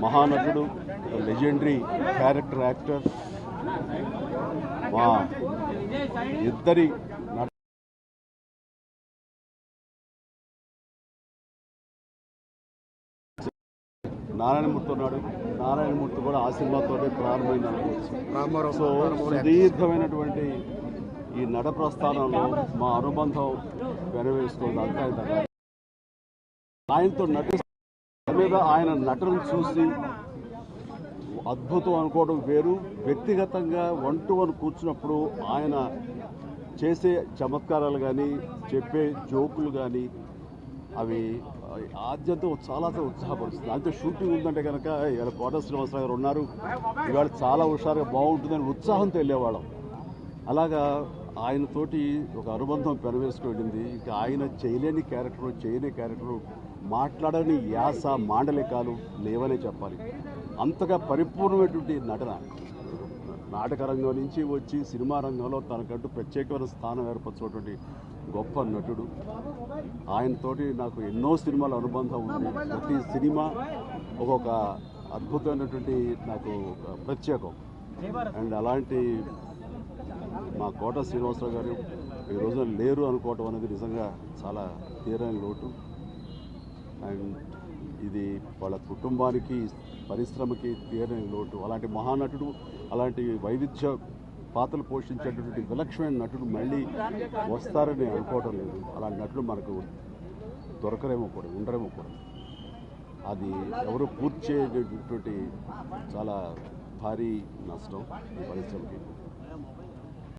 మహానటుడు, legendary character actor, మా ఇద్దరి నారాయణమూర్తి ఉన్నాడు. నారాయణమూర్తి కూడా ఆ సినిమాతో ప్రారంభమైన సో సుదీర్ఘమైనటువంటి ఈ నట ప్రస్థానంలో మా అనుబంధం వెనవేస్తుంది. అంతా ఆయనతో నటిస్తున్న మీద ఆయన నటనను చూసి అద్భుతం అనుకోవడం వేరు. వ్యక్తిగతంగా 1-to-1 కూర్చున్నప్పుడు ఆయన చేసే చమత్కారాలు కానీ చెప్పే జోకులు కానీ అవి ఆద్యంతో చాలా ఉత్సాహపరుస్తుంది. అంతే షూటింగ్ ఉందంటే కనుక ఇవాళ కోట శ్రీనివాసరావు గారు ఉన్నారు, ఇవాళ చాలా హుషారుగా బాగుంటుందని ఉత్సాహంతో వెళ్ళేవాళ్ళం. అలాగా ఆయనతోటి ఒక అనుబంధం పెనవేసుకు వెళ్ళింది. ఇక ఆయన చేయలేని క్యారెక్టరు మాట్లాడని యాస మాండలికాలు లేవనే చెప్పాలి. అంతగా పరిపూర్ణమైనటువంటి నటన. నాటక రంగం నుంచి వచ్చి సినిమా రంగంలో తనకంటూ ప్రత్యేకమైన స్థానం ఏర్పరచినటువంటి గొప్ప నటుడు. ఆయనతోటి నాకు ఎన్నో సినిమాల అనుబంధం ఉంది. ప్రతి సినిమా ఒక్కొక్క అద్భుతమైనటువంటి నాకు ఒక ప్రత్యేకం. అండ్ అలాంటి మా కోట శ్రీనివాసరావు గారు ఈ రోజున లేరు అనుకోవటం అనేది నిజంగా చాలా తీరని లోటు. అండ్ ఇది వాళ్ళ కుటుంబానికి, పరిశ్రమకి తీరని లోటు. అలాంటి మహానటుడు, అలాంటి వైవిధ్య పాత్రలు పోషించేటటువంటి విలక్షణమైన నటుడు మళ్ళీ వస్తారని అనుకోవటం లేదు. అలాంటి నటుడు మనకు దొరకరేమో కూడా, ఉండరేమో కూడా. అది ఎవరు పూర్తి చేయటువంటి చాలా భారీ నష్టం ఈ పరిశ్రమకి.